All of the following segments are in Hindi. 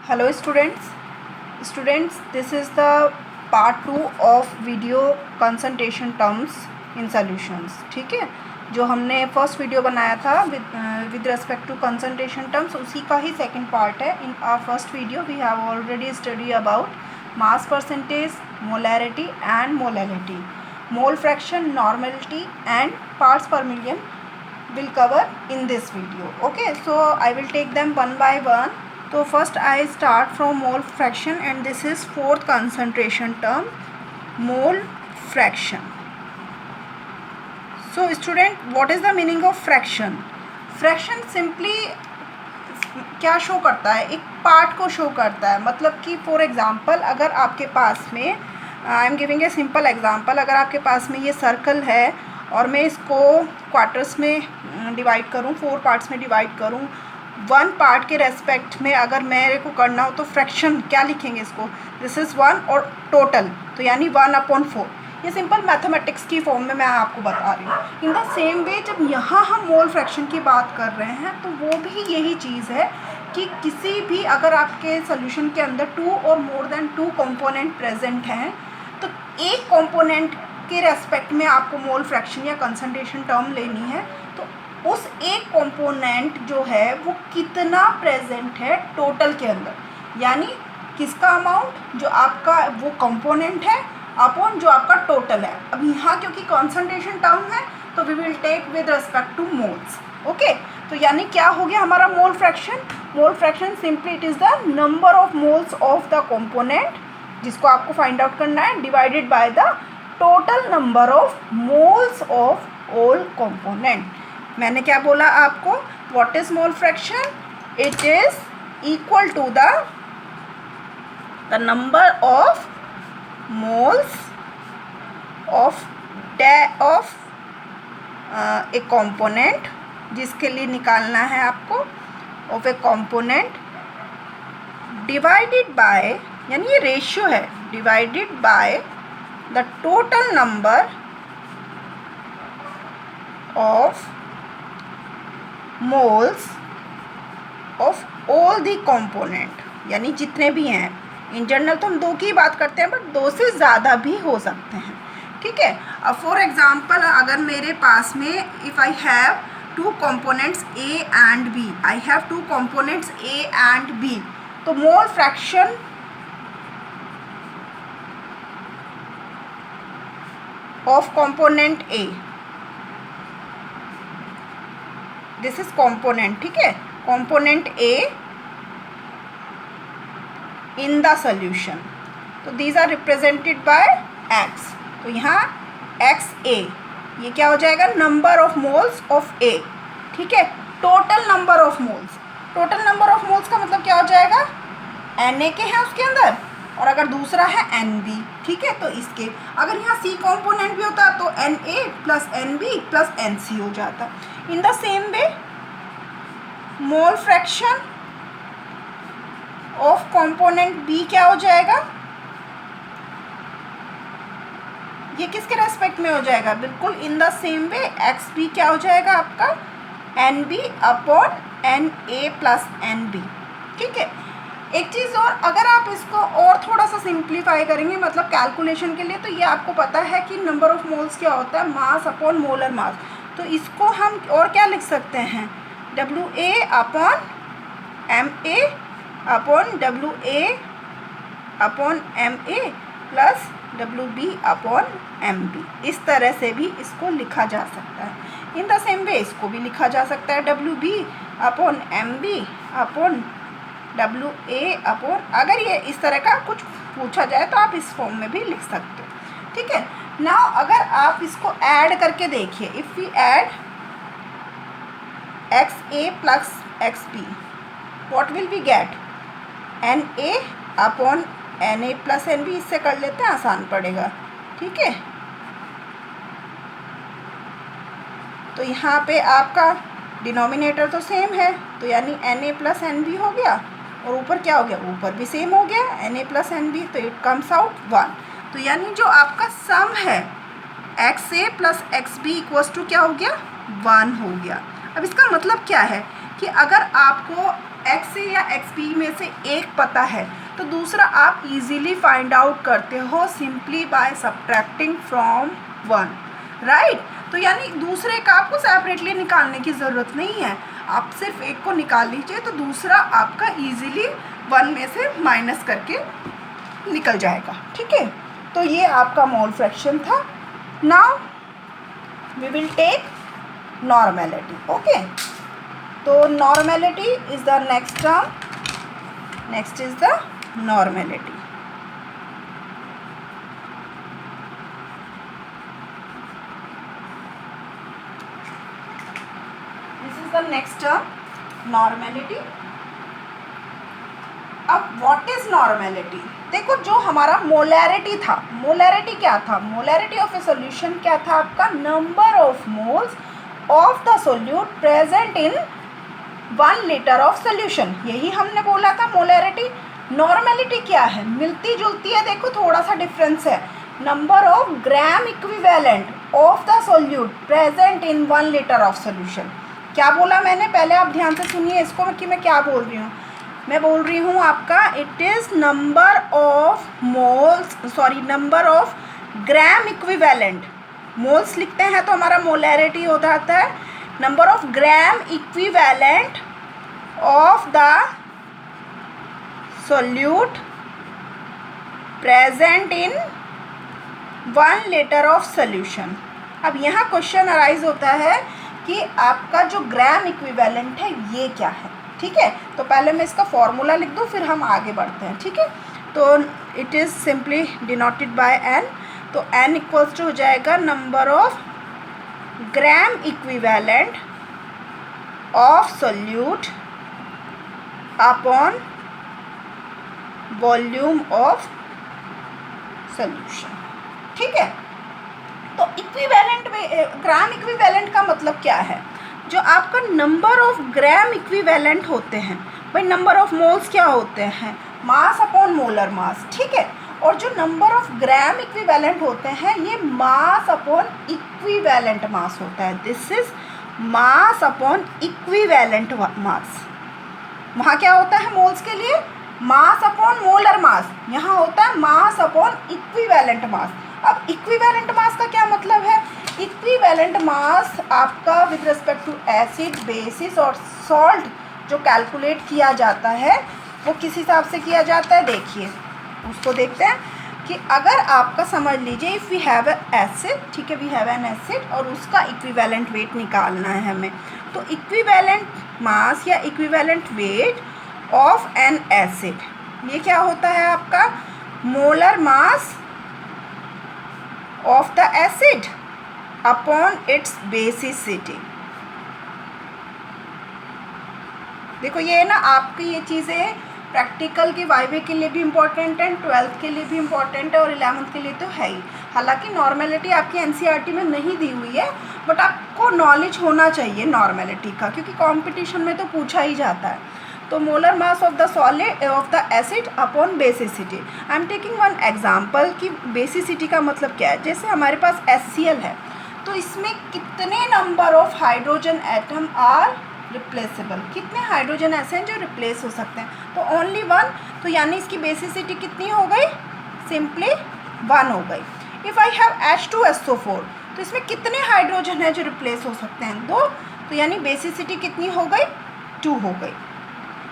Hello students this is the part 2 of video concentration terms in solutions. ठीक है, जो हमने फर्स्ट वीडियो बनाया था with respect to concentration terms, उसी का ही सेकंड पार्ट है। In our first video we have already study about mass percentage, molarity and molality, mole fraction, normality and parts per million will cover in this video. Okay, so I will take them one by one. So first I start from mole fraction, and this is fourth concentration term, mole fraction. So student, what is the meaning of fraction? Fraction simply क्या शो करता है? एक पार्ट को शो करता है। मतलब कि फॉर एग्जांपल, अगर आपके पास में I am giving a simple example, अगर आपके पास में ये सर्कल है और मैं इसको क्वार्टर्स में डिवाइड करूँ, 4 पार्ट्स में डिवाइड करूँ, 1 पार्ट के रेस्पेक्ट में अगर मेरे को करना हो तो फ्रैक्शन क्या लिखेंगे इसको? दिस इज़ 1 और टोटल, तो यानी 1/4। ये सिंपल मैथमेटिक्स की फॉर्म में मैं आपको बता रही हूँ। इन द सेम वे जब यहाँ हम मोल फ्रैक्शन की बात कर रहे हैं तो वो भी यही चीज़ है कि किसी भी अगर आपके सोल्यूशन के अंदर 2 और मोर देन 2 कंपोनेंट प्रेजेंट हैं तो एक कंपोनेंट के रेस्पेक्ट में आपको मोल फ्रैक्शन या कंसंट्रेशन टर्म लेनी है। तो उस एक कंपोनेंट जो है वो कितना प्रेजेंट है टोटल के अंदर, यानी किसका अमाउंट जो आपका वो कंपोनेंट है अपॉन जो आपका टोटल है। अब यहाँ क्योंकि कंसंट्रेशन टर्म है तो we will take with respect to moles. Okay, तो यानी क्या हो गया हमारा mole fraction? Mole fraction simply it is the number of moles of the component जिसको आपको फाइंड आउट करना है, divided by the total number of moles of all component. मैंने क्या बोला आपको? What is mole fraction? It is equal to the number of moles of a component, जिसके लिए निकालना है आपको of a component, divided by, यानी ये रेशियो है, divided bye the total number of moles of all the component, यानी जितने भी हैं। इन जनरल तो हम 2 की बात करते हैं, बट 2 से ज़्यादा भी हो सकते हैं। ठीक है, अब फॉर एग्जांपल अगर मेरे पास में if I have 2 components A and B, I have 2 components A and B, तो mole fraction of component A, this is component, ठीक है, component A in the solution, तो these are represented by X, तो यहाँ XA ये क्या हो जाएगा? Number of moles of A। ठीक है, total number of moles, total number of moles का मतलब क्या हो जाएगा? Na के हैं उसके अंदर, और अगर दूसरा है Nb, ठीक है, तो इसके अगर यहाँ C कंपोनेंट भी होता तो Na plus Nb plus Nc हो जाता। In the same way mole fraction of component B क्या हो जाएगा? ये किसके रेस्पेक्ट में हो जाएगा? बिल्कुल in the same way Xb क्या हो जाएगा आपका? Nb upon Na plus Nb। ठीक है, एक चीज़ और, अगर आप इसको और थोड़ा सा सिंप्लीफाई करेंगे, मतलब कैलकुलेशन के लिए, तो ये आपको पता है कि नंबर ऑफ मोल्स क्या होता है? Mass upon molar mass. तो इसको हम और क्या लिख सकते हैं? WA upon MA upon WA upon MA plus WB upon MB। इस तरह से भी इसको लिखा जा सकता है। इन द सेम वे इसको भी लिखा जा सकता है WB upon MB upon WA upon, अगर ये इस तरह का कुछ पूछा जाए तो आप इस फॉर्म में भी लिख सकते हो। ठीक है, नाउ अगर आप इसको ऐड करके देखिए, if we add XA plus XB, what will we get? NA upon NA plus NB। इससे कर लेते हैं, आसान पड़ेगा। ठीक है, तो यहाँ पे आपका डिनोमिनेटर तो सेम है, तो यानी Na प्लस NB हो गया, और ऊपर क्या हो गया? ऊपर भी सेम हो गया, Na प्लस NB, तो इट कम्स आउट 1। तो यानी जो आपका सम है XA plus XB equals to क्या हो गया? 1 हो गया। अब इसका मतलब क्या है कि अगर आपको एक्स ए या एक्स बी में से एक पता है तो दूसरा आप इजीली फाइंड आउट करते हो simply by subtracting from one, right. तो यानी दूसरे का आपको सेपरेटली निकालने की ज़रूरत नहीं है, आप सिर्फ एक को निकाल लीजिए तो दूसरा आपका इजीली वन में से माइनस करके निकल जाएगा, ठीक है। तो ये आपका मोल फ्रैक्शन था। Now we will take normality, okay. तो normality is the next term, next is the normality. This is the next term normality. अब व्हाट इज नॉर्मेलिटी? देखो जो हमारा मोलैरिटी था, मोलैरिटी क्या था? मोलैरिटी ऑफ ए सॉल्यूशन क्या था आपका? Number of moles of the solute present in 1 litre of solution, यही हमने बोला था मोलैरिटी। नॉर्मेलिटी क्या है? मिलती जुलती है, देखो थोड़ा सा डिफरेंस है। Number of gram equivalent of the solute present in 1 litre of solution. क्या बोला मैंने? पहले आप ध्यान से सुनिए इसको कि मैं क्या बोल रही हूँ। मैं बोल रही हूँ आपका it is number of moles, sorry number of gram equivalent. Moles लिखते हैं तो हमारा मोलैरिटी हो जाता है number of gram equivalent of the solute present in 1 litre of solution. अब यहाँ क्वेश्चन अराइज होता है कि आपका जो ग्राम इक्विवेलेंट है ये क्या है, ठीक है। तो पहले मैं इसका फॉर्मूला लिख दूँ फिर हम आगे बढ़ते हैं, ठीक है। तो it is simply denoted by N. तो एन इक्वल्स टू हो जाएगा number of gram equivalent of solute upon volume of solution, ठीक है। तो इक्विवेलेंट में ग्राम इक्विवेलेंट का मतलब क्या है? जो आपका नंबर ऑफ ग्राम इक्विवेलेंट होते हैं, भाई नंबर ऑफ मोल्स क्या होते हैं? मास अपॉन मोलर मास, ठीक है। और जो नंबर ऑफ ग्राम इक्विवेलेंट होते हैं ये मास अपॉन इक्विवेलेंट मास होता है। This is mass upon equivalent mass. वहाँ क्या होता है मोल्स के लिए? Mass upon molar mass. यहाँ होता है मास अपॉन इक्विवेलेंट मास। अब इक्विवेलेंट मास का क्या मतलब है? इक्विवेलेंट मास आपका with respect to acid, bases और सॉल्ट जो कैलकुलेट किया जाता है वो किस हिसाब से किया जाता है? देखिए उसको देखते हैं कि अगर आपका समझ लीजिए इफ़ वी हैव एसिड, ठीक है, वी हैव एन एसिड और उसका इक्विवेलेंट वेट निकालना है हमें। तो इक्विवेलेंट मास या equivalent weight of N acid ये क्या होता है आपका? Molar mass of the acid upon its basicity. देखो ये ना आपकी ये चीज़ें प्रैक्टिकल के वाइवे के लिए भी इम्पॉर्टेंट है, 12th के लिए भी इम्पॉर्टेंट है और 11th के लिए तो है ही। हालांकि नॉर्मेलिटी आपकी एनसीईआरटी में नहीं दी हुई है बट आपको नॉलेज होना चाहिए नॉर्मेलिटी का, क्योंकि कंपटीशन में तो पूछा ही जाता है। तो molar mass of the solid of the acid upon basicity. I am taking one example कि बेसिसिटी का मतलब क्या है। जैसे हमारे पास HCl है तो इसमें कितने number of hydrogen atom are replaceable, कितने हाइड्रोजन ऐसे हैं जो रिप्लेस हो सकते हैं? तो ओनली 1। तो यानी इसकी बेसिसिटी कितनी हो गई? सिंपली 1 हो गई। इफ़ आई हैव H2SO4 तो इसमें कितने हाइड्रोजन हैं जो रिप्लेस हो सकते हैं? 2। तो यानी बेसिसिटी कितनी हो गई? 2 हो गई।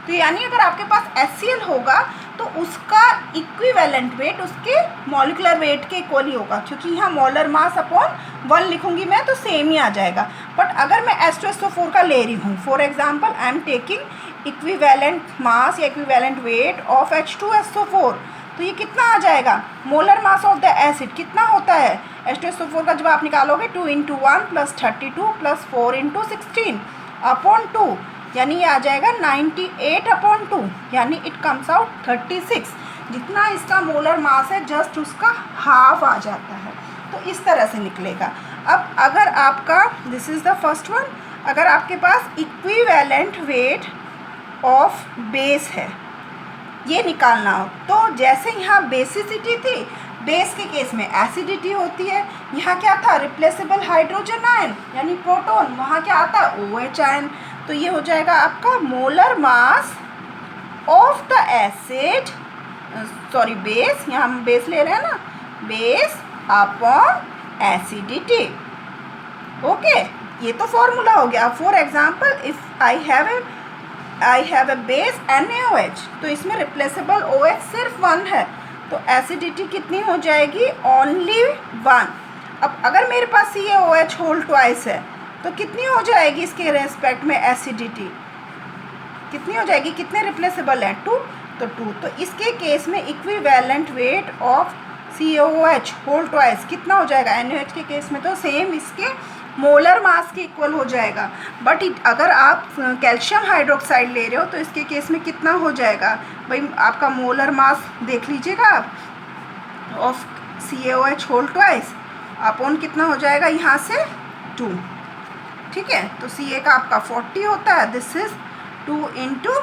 तो यानी अगर आपके पास HCl होगा तो उसका इक्विवेलेंट वेट उसके मॉलिकुलर वेट के इक्वल ही होगा, क्योंकि यहाँ मोलर मास अपॉन 1 लिखूंगी मैं तो सेम ही आ जाएगा। बट अगर मैं H2SO4 का ले रही हूँ, for example I am taking equivalent mass या इक्विवेलेंट वेट ऑफ H2SO4 तो ये कितना आ जाएगा? Molar mass of the acid कितना होता है? H2SO4 का जब आप निकालोगे 2 × 1 + 32 + 4 × 16 अपॉन 2 यानी ये आ जाएगा 98/2 यानी इट कम्स आउट 36। जितना इसका मोलर मास है जस्ट उसका हाफ आ जाता है। तो इस तरह से निकलेगा। अब अगर आपका this is the first one, अगर आपके पास इक्विवेलेंट वेट ऑफ बेस है ये निकालना हो तो जैसे यहाँ बेसिसिटी थी, बेस के केस में एसिडिटी होती है, यहाँ क्या था? रिप्लेसेबल हाइड्रोजन आयन यानी प्रोटॉन, वहाँ क्या आता है? OH ion. तो तो ये हो जाएगा आपका molar mass of the acid, sorry base, यहाँ हम बेस ले रहे हैं ना, बेस अपॉन एसिडिटी। ओके, ये तो फॉर्मूला हो गया। For example if I have a base NaOH, तो इसमें रिप्लेसेबल OH सिर्फ 1 है, तो एसिडिटी कितनी हो जाएगी, ओनली 1। अब अगर मेरे पास CaOH होल ट्वाइस है तो कितनी हो जाएगी इसके रेस्पेक्ट में एसिडिटी, कितनी हो जाएगी, कितने रिप्लेसेबल हैं, 2, तो 2। तो इसके केस में equivalent weight of CaOH whole twice कितना हो जाएगा, NaOH के केस में तो सेम इसके मोलर मास के इक्वल हो जाएगा। बट अगर आप कैल्शियम हाइड्रोक्साइड ले रहे हो तो इसके केस में कितना हो जाएगा भाई, आपका मोलर मास देख लीजिएगा आप of CaOH whole twice upon कितना हो जाएगा यहाँ से 2, ठीक है। तो Ca का आपका 40 होता है, this is 2 into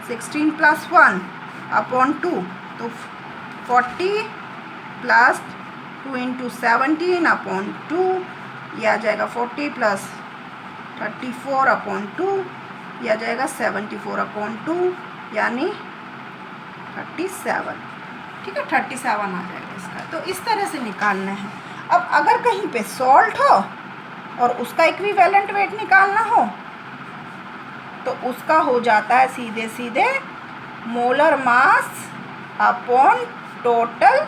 16 plus 1 upon 2, तो 40 प्लस 2 इंटू 17 अपॉन 2, ये आ जाएगा 40 प्लस 34 अपॉन 2, ये आ जाएगा 74 अपॉन 2 यानी 37, ठीक है, 37 आ जाएगा इसका। तो इस तरह से निकालना है। अब अगर कहीं पे सॉल्ट हो और उसका इक्विवेलेंट वेट निकालना हो तो उसका हो जाता है सीधे सीधे molar mass upon total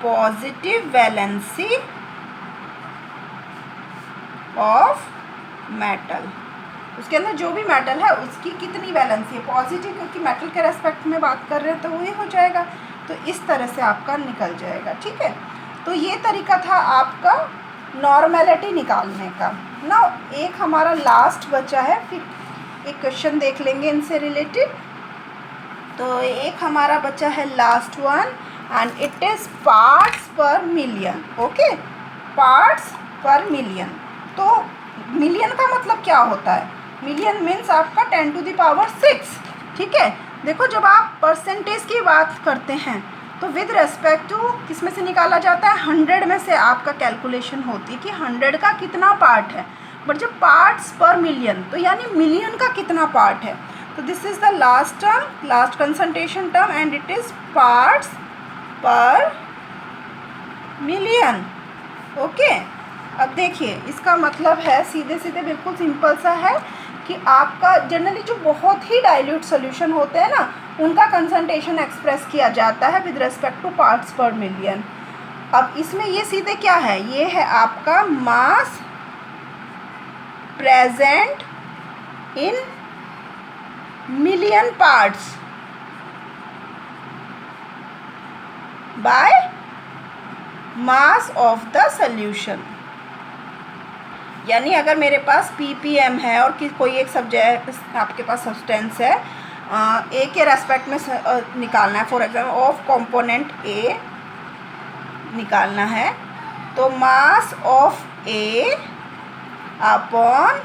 positive valency of metal. उसके अंदर जो भी मेटल है उसकी कितनी वैलेंसी है, पॉजिटिव, क्योंकि मेटल के रेस्पेक्ट में बात कर रहे हैं तो वही हो जाएगा। तो इस तरह से आपका निकल जाएगा, ठीक है। तो ये तरीका था आपका नॉर्मेलिटी निकालने का। ना एक हमारा लास्ट बचा है, फिर एक क्वेश्चन देख लेंगे इनसे रिलेटेड। तो एक हमारा बचा है last one and it is parts per million. Okay, parts per million. तो मिलियन का मतलब क्या होता है, मिलियन मीन्स आपका 10 टू द पावर 6, ठीक है। देखो जब आप परसेंटेज की बात करते हैं तो विद रेस्पेक्ट टू किस में से निकाला जाता है, 100 में से आपका कैलकुलेशन होती है कि 100 का कितना पार्ट है। बट जब पार्ट्स पर मिलियन तो यानी मिलियन का कितना पार्ट है। तो this is the last term, last concentration term and it is parts per million. Okay, अब देखिए इसका मतलब है सीधे सीधे बिल्कुल सिंपल सा है कि आपका जनरली जो बहुत ही डाइल्यूट सोल्यूशन होते हैं ना उनका कंसंट्रेशन एक्सप्रेस किया जाता है with respect two parts per million. अब इसमें ये सीधे क्या है, ये है आपका मास present in million parts by mass of the solution. यानी अगर मेरे पास ppm है और कोई एक सब्जेक्ट आपके पास सब्सटेंस है ए के रेस्पेक्ट में निकालना है, फॉर एग्जाम्पल ऑफ कंपोनेंट ए निकालना है, तो mass of A upon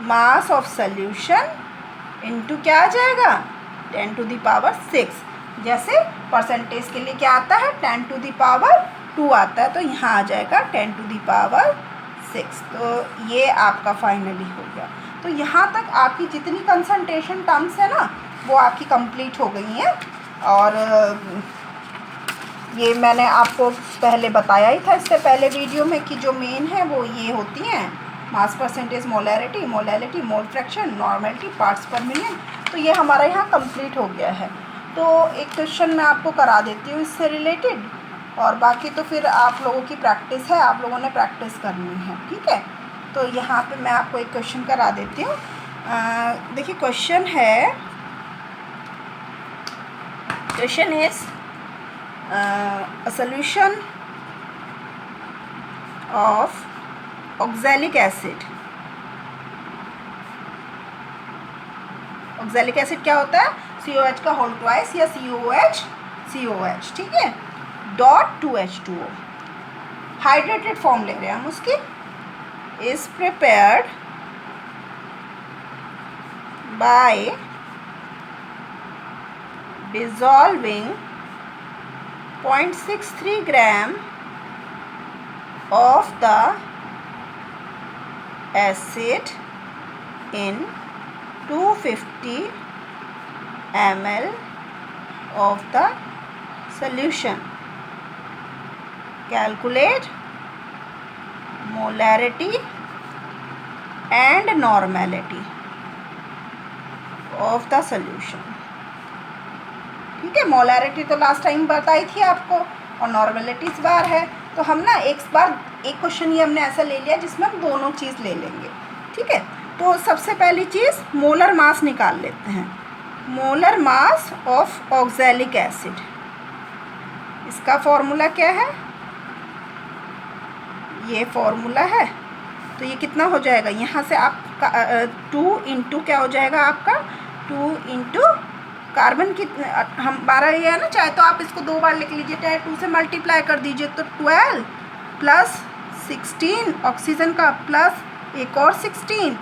mass of solution into क्या आ जाएगा 10 टू द पावर 6। जैसे परसेंटेज के लिए क्या आता है 10 टू द पावर 2 आता है, तो यहाँ आ जाएगा 10 टू द पावर 6। तो ये आपका फाइनली हो गया। तो यहाँ तक आपकी जितनी कंसंट्रेशन टर्म्स है ना वो आपकी कंप्लीट हो गई हैं। और ये मैंने आपको पहले बताया ही था इससे पहले वीडियो में कि जो मेन है वो ये होती हैं मास percentage, molarity, molality, mole fraction, normality, parts per million. तो ये हमारा यहाँ कंप्लीट हो गया है। तो एक क्वेश्चन मैं आपको करा देती हूँ इससे रिलेटेड, और बाकी तो फिर आप लोगों की प्रैक्टिस है, आप लोगों ने प्रैक्टिस करनी है, ठीक है। तो यहाँ पे मैं आपको एक क्वेश्चन करा देती हूँ। देखिए क्वेश्चन है, question is a solution of oxalic acid। Oxalic acid क्या होता है, COH का होल ट्वाइस या COH, ठीक है, डॉट 2H2O। हाइड्रेटेड फॉर्म ले रहे हैं हम उसकी। Is prepared by dissolving 0.63 gram of the acid in 250 ml of the solution. Calculate molarity and normality of the solution. ठीक है, मोलारिटी तो लास्ट टाइम बताई थी आपको और नॉर्मेलिटी इस बार है। तो हम ना एक बार एक क्वेश्चन ये हमने ऐसा ले लिया जिसमें हम दोनों चीज़ ले लेंगे। ठीक है, तो सबसे पहली चीज़ मोलर मास निकाल लेते हैं। Molar mass of oxalic acid, इसका फॉर्मूला क्या है, ये फॉर्मूला है। तो ये कितना हो जाएगा, यहाँ से आपका 2 इंटू क्या हो जाएगा आपका 2 इंटू कार्बन की हमारा ये है ना, चाहे तो आप इसको 2 बार लिख लीजिए, चाहे 2 से मल्टीप्लाई कर दीजिए। तो 12 प्लस 16 ऑक्सीजन का, प्लस एक और 16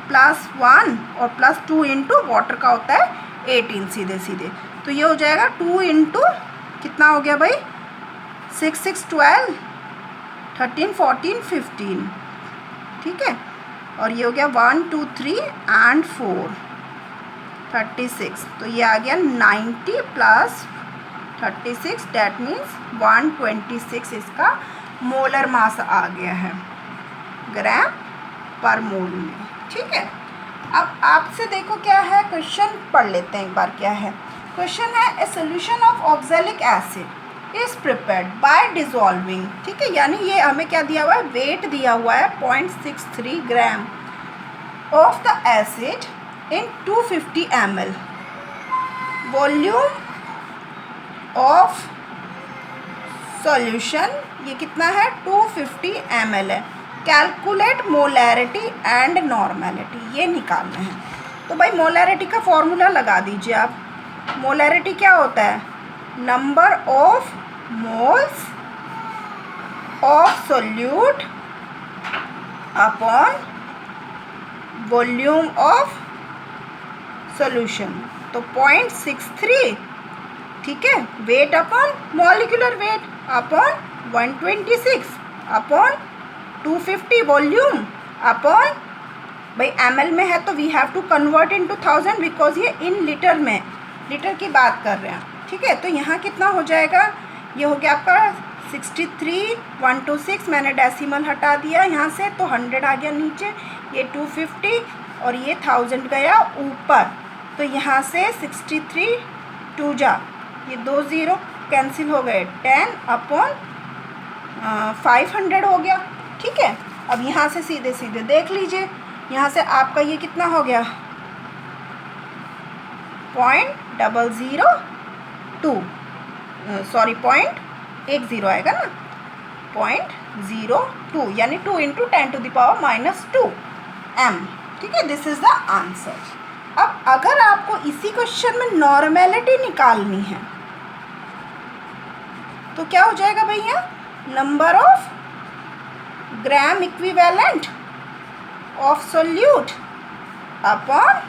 प्लस 1 और प्लस 2 इंटू वाटर का होता है 18 सीधे सीधे। तो ये हो जाएगा 2 इंटू कितना हो गया भाई 6 6 12 13 14 15। ठीक है, और ये हो गया 1 2 3 एंड 4 36। तो ये आ गया 90 प्लस 36, डैट मीन्स 126 इसका मोलर मास आ गया है ग्राम पर मोल में। ठीक है, अब आपसे देखो क्या है, क्वेश्चन पढ़ लेते हैं एक बार। क्या है क्वेश्चन है, a solution of oxalic acid is prepared by dissolving. ठीक है, यानी ये हमें क्या दिया हुआ है, वेट दिया हुआ है 0.63 gram of the acid in 250 ml, volume of solution ये कितना है 250 ml है। कैलकुलेट मोलैरिटी एंड नॉर्मेलिटी, ये निकालना है। तो भाई मोलैरिटी का फॉर्मूला लगा दीजिए आप। मोलैरिटी क्या होता है, number of moles of solute upon volume of solution. तो 0.63, ठीक है, weight upon molecular weight upon 126 upon 250 volume upon, भाई ml में है तो we have to convert into 1000 because ये इन लीटर में, लीटर की बात कर रहे हैं। ठीक है, तो यहाँ कितना हो जाएगा, ये हो गया आपका 63 126, मैंने डेसिमल हटा दिया यहाँ से तो 100 आ गया नीचे, ये 250 और ये 1000 गया ऊपर। तो यहाँ से 63 2 जा, ये 2 0 कैंसिल हो गए, 10 अपॉन 500 हो गया। ठीक है, अब यहाँ से सीधे सीधे देख लीजिए, यहाँ से आपका ये कितना हो गया 0.002, सॉरी 0.10 आएगा ना, 0.02 यानी 2 इंटू 10⁻⁻2 m। ठीक है, दिस इज द आंसर। अब अगर आपको इसी क्वेश्चन में नॉर्मेलिटी निकालनी है तो क्या हो जाएगा भैया, number of gram equivalent of solute upon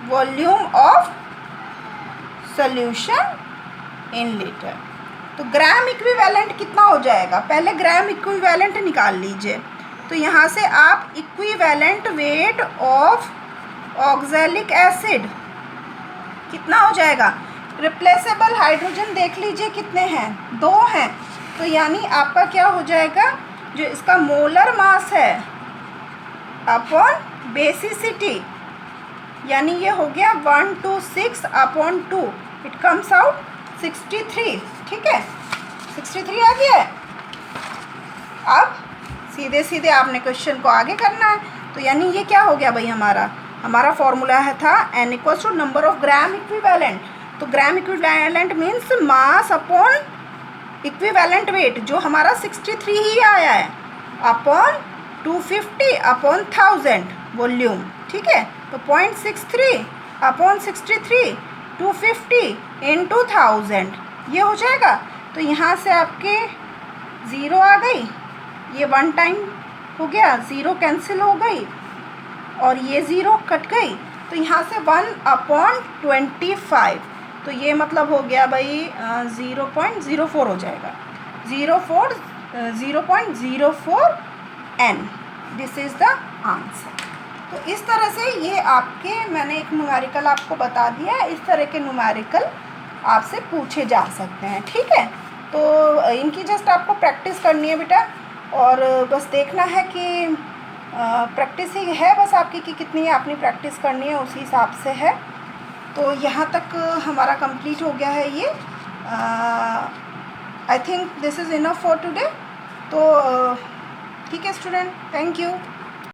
volume of solution in litre. तो ग्राम इक्विवेलेंट कितना हो जाएगा, पहले ग्राम इक्विवेलेंट निकाल लीजिए। तो यहाँ से आप equivalent weight of oxalic acid कितना हो जाएगा, रिप्लेसेबल हाइड्रोजन देख लीजिए कितने हैं, 2 हैं। तो यानी आपका क्या हो जाएगा, जो इसका मोलर मास है अपॉन बेसिसिटी, यानी ये हो गया 126 अपॉन 2, इट कम्स आउट 63। ठीक है, 63 आ गया है। अब सीधे सीधे आपने क्वेश्चन को आगे करना है। तो यानी ये क्या हो गया भाई, हमारा फॉर्मूला है था n equals to number of gram equivalent. तो gram equivalent means mass upon equivalent weight, जो हमारा 63 ही आया है, अपॉन 250 अपॉन 1000 वॉल्यूम। ठीक है, तो 0.63 अपॉन 63 250 इंटू 1000 ये हो जाएगा। तो यहाँ से आपके 0 आ गई, ये 1 टाइम हो गया, 0 कैंसिल हो गई और ये 0 कट गई। तो यहाँ से 1/25, तो ये मतलब हो गया भाई 0.04 हो जाएगा, 0.04 n। This is the answer. तो इस तरह से ये आपके, मैंने एक न्यूमेरिकल आपको बता दिया, इस तरह के न्यूमेरिकल आपसे पूछे जा सकते हैं, ठीक है। तो इनकी जस्ट आपको प्रैक्टिस करनी है बेटा, और बस देखना है कि प्रैक्टिस ही है बस आपकी कि कितनी आपने प्रैक्टिस करनी है, उसी हिसाब से है। तो यहाँ तक हमारा कंप्लीट हो गया है ये। I think this is enough for today. तो ठीक है स्टूडेंट, थैंक यू।